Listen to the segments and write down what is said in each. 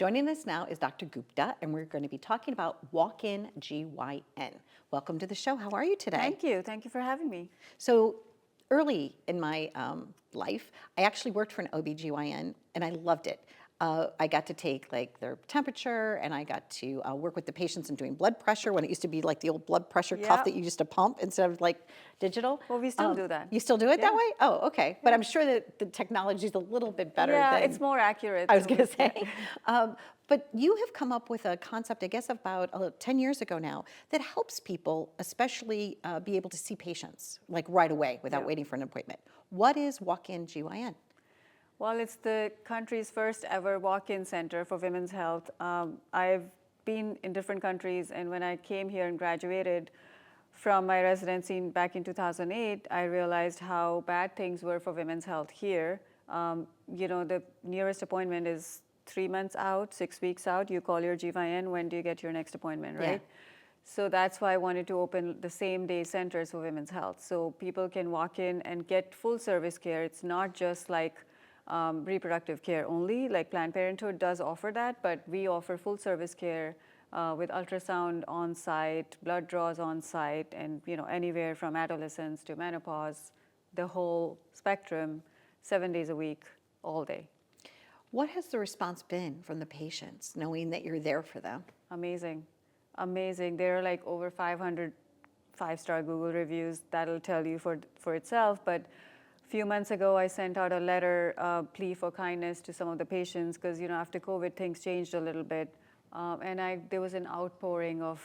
Joining us now is Dr. Gupta, and we're going to be talking about Walk-in GYN. Welcome to the show. How are you today? Thank you. Thank you for having me. So early in my life, I actually worked for an OB/GYN, and I loved it. I got to take like their temperature, and I got to work with the patients in doing blood pressure when it used to be like the old blood pressure cuff that you used to pump instead of like digital. Well, we still do that. You still do it that way? Oh, okay. But I'm sure that the technology is a little bit better than... it's more accurate. I was going to say. But you have come up with a concept, I guess about 10 years ago now, that helps people, especially be able to see patients like right away without waiting for an appointment. What is Walk-in GYN? Well, it's the country's first ever walk-in center for women's health. I've been in different countries, and when I came here and graduated from my residency back in 2008, I realized how bad things were for women's health here. The nearest appointment is 3 months out, 6 weeks out. You call your GYN, when do you get your next appointment, right? Yeah. So that's why I wanted to open the same day centers for women's health. So people can walk in and get full service care. It's not just like reproductive care only, like Planned Parenthood does offer that, but we offer full service care with ultrasound on site, blood draws on site, and anywhere from adolescence to menopause, the whole spectrum, 7 days a week, all day. What has the response been from the patients, knowing that you're there for them? Amazing, amazing. There are like over 500 5-star Google reviews. That'll tell you for itself, but few months ago, I sent out a letter, plea for kindness to some of the patients because, after COVID, things changed a little bit. And there was an outpouring of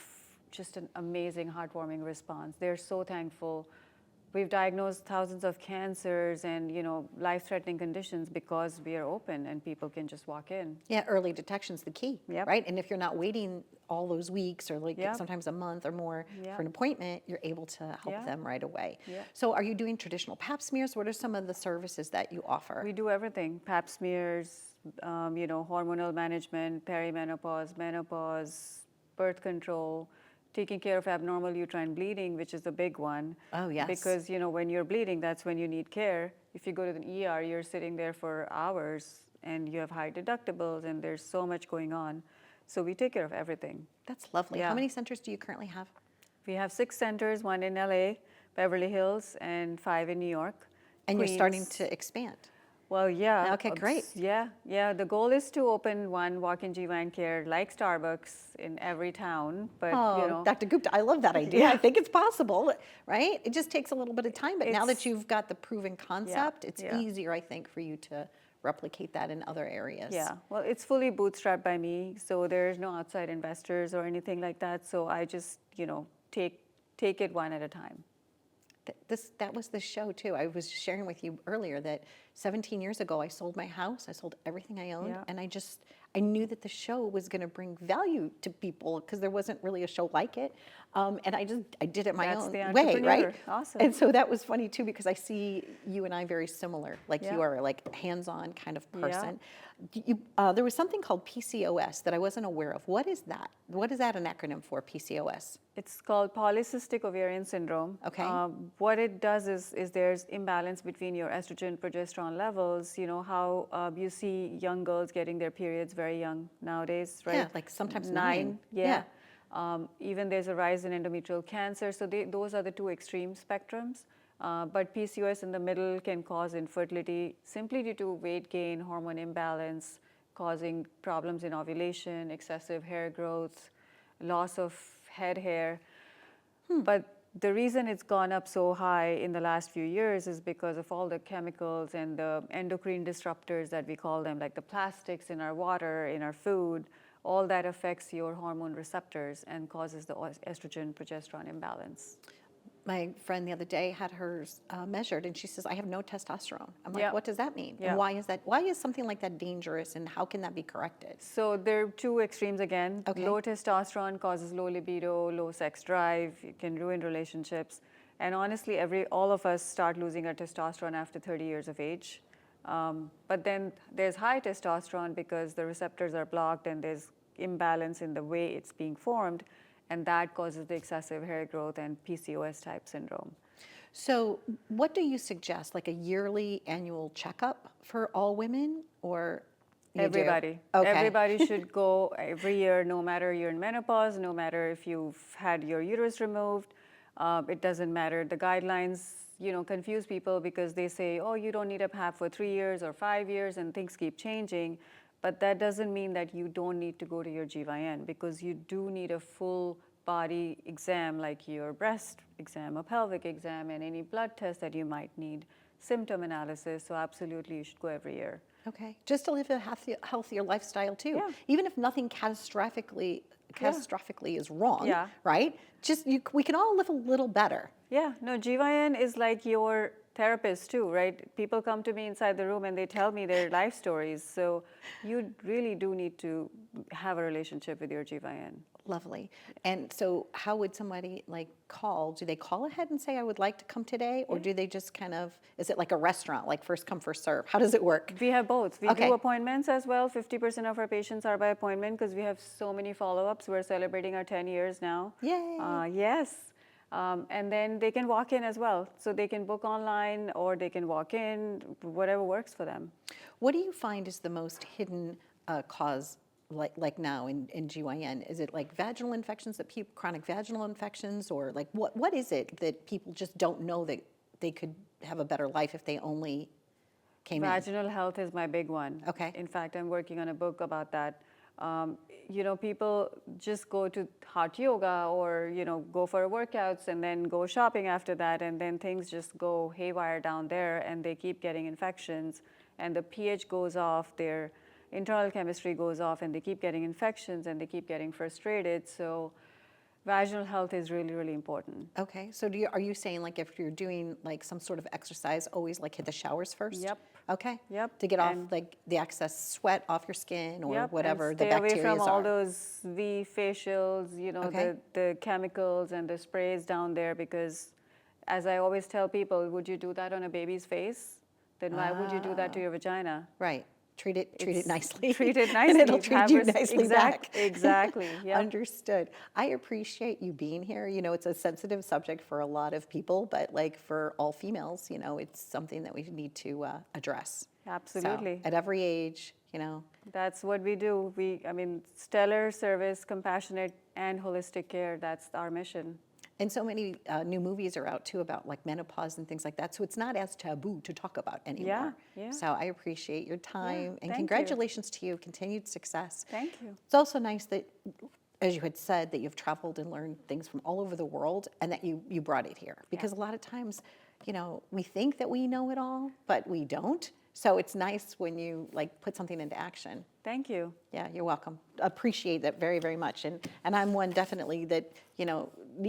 just an amazing, heartwarming response. They're so thankful. We've diagnosed thousands of cancers and, life-threatening conditions because we are open and people can just walk in. Yeah, early detection's the key, right? And if you're not waiting all those weeks or like sometimes a month or more for an appointment, you're able to help them right away. So are you doing traditional pap smears? What are some of the services that you offer? We do everything: pap smears, hormonal management, perimenopause, menopause, birth control, taking care of abnormal uterine bleeding, which is the big one. Oh, yes. Because, when you're bleeding, that's when you need care. If you go to the ER, you're sitting there for hours and you have high deductibles and there's so much going on. So we take care of everything. That's lovely. How many centers do you currently have? We have 6 centers, 1 in LA, Beverly Hills, and 5 in New York. And Queens. You're starting to expand. Well, yeah. Okay, great. Yeah. The goal is to open one walk-in GYN care like Starbucks in every town. But Dr. Gupta, I love that idea. I think it's possible, right? It just takes a little bit of time, but now that you've got the proven concept, it's easier, I think, for you to replicate that in other areas. Yeah. Well, it's fully bootstrapped by me, so there's no outside investors or anything like that. So I just, take it one at a time. That was the show too. I was sharing with you earlier that 17 years ago I sold my house, I sold everything I owned, and I knew that the show was going to bring value to people because there wasn't really a show like it, and I did it my own way, right? Awesome. And so that was funny too because I see you and I very similar. Like you are like hands-on kind of person. There was something called PCOS that I wasn't aware of. What is that? What is that an acronym for, PCOS? It's called polycystic ovarian syndrome. Okay. What it does is there's imbalance between your estrogen, progesterone levels. You know how you see young girls getting their periods very young nowadays, right? Yeah, like sometimes 9. Yeah. Even there's a rise in endometrial cancer. So those are the 2 extreme spectrums. But PCOS in the middle can cause infertility simply due to weight gain, hormone imbalance, causing problems in ovulation, excessive hair growth, loss of head hair. But the reason it's gone up so high in the last few years is because of all the chemicals and the endocrine disruptors that we call them, like the plastics in our water, in our food. All that affects your hormone receptors and causes the estrogen progesterone imbalance. My friend the other day had hers measured, and she says, I have no testosterone. I'm like, what does that mean? And why is that? Why is something like that dangerous, and how can that be corrected? So there are 2 extremes again. Low testosterone causes low libido, low sex drive. It can ruin relationships. And honestly, all of us start losing our testosterone after 30 years of age. But then there's high testosterone because the receptors are blocked and there's imbalance in the way it's being formed. And that causes the excessive hair growth and PCOS type syndrome. So what do you suggest, like a yearly annual checkup for all women? Or, You do? Everybody. Okay. Everybody should go every year, no matter you're in menopause, no matter if you've had your uterus removed. It doesn't matter. The guidelines, confuse people because they say, oh, you don't need a PAP for 3 years or 5 years, and things keep changing. But that doesn't mean that you don't need to go to your GYN, because you do need a full body exam, like your breast exam, a pelvic exam, and any blood test that you might need, symptom analysis. So absolutely, you should go every year. Okay, just to live a healthier lifestyle too. Yeah. Even if nothing catastrophically is wrong, Yeah. right? We can all live a little better. Yeah, no, GYN is like your therapist too, right? People come to me inside the room and they tell me their life stories. So you really do need to have a relationship with your GYN. Lovely. And so how would somebody call? Do they call ahead and say, I would like to come today? Or do they just kind of, is it like a restaurant, like first come, first serve? How does it work? We have both. We Okay. do appointments as well. 50% of our patients are by appointment because we have so many follow-ups. We're celebrating our 10 years now. Yay. Yes. And then they can walk in as well. So they can book online or they can walk in, whatever works for them. What do you find is the most hidden cause like now in GYN? Is it like vaginal infections, chronic vaginal infections, or like what is it that people just don't know that they could have a better life if they only came in? Vaginal health is my big one. Okay. In fact, I'm working on a book about that. People just go to hot yoga or, go for workouts and then go shopping after that, and then things just go haywire down there and they keep getting infections and the pH goes off, their internal chemistry goes off, and they keep getting infections and they keep getting frustrated. So vaginal health is really, really important. Okay, so are you saying like if you're doing like some sort of exercise, always like hit the showers first? Yep. Okay. Yep. To get off like the excess sweat off your skin or Yep, whatever and the stay bacteria away from all are. those V facials, Okay. the chemicals and the sprays down there, because as I always tell people, would you do that on a baby's face? Then why would you do that to your vagina? Right. Treat it nicely. Treat it nicely. And it'll treat you nicely back. Exactly. Yeah. Understood. I appreciate you being here. It's a sensitive subject for a lot of people, but like for all females, it's something that we need to address. Absolutely. So, at every age, That's what we do. Stellar service, compassionate, and holistic care. That's our mission. And so many new movies are out too about like menopause and things like that. So it's not as taboo to talk about anymore. Yeah. So I appreciate your time and thank congratulations to you. Continued success. Thank you. It's also nice that, as you had said, that you've traveled and learned things from all over the world and that you brought it here. Because a lot of times, we think that we know it all, but we don't. So it's nice when you put something into action. Thank you. Yeah, you're welcome. Appreciate that very, very much. And I'm one definitely that,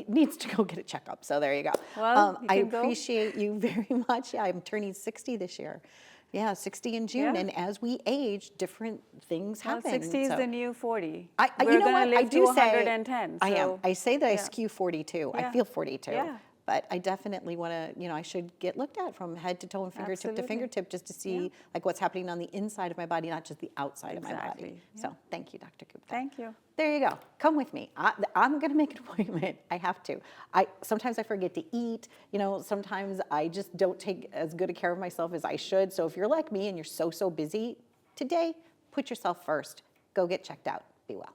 needs to go get a checkup. So there you go. Well, you I can go. appreciate you very much. Yeah, I'm turning 60 this year. Yeah, 60 in June. Yeah. And as we age, different things Well, happen. 60 is So the new 40. you We're know going what? to live I to do say 110. I am. so- I say that I yeah. skew 42. I Yeah. feel 42. Yeah. But I definitely want to, I should get looked at from head to toe and fingertip to Absolutely. fingertip just to see what's happening on the inside of my body, not just the outside of my body. Exactly. So thank you, Dr. Gupta. Thank you. There you go. Come with me. I'm going to make an appointment. I have to. Sometimes I forget to eat. Sometimes I just don't take as good a care of myself as I should. So if you're like me and you're so busy, today, put yourself first. Go get checked out. Be well.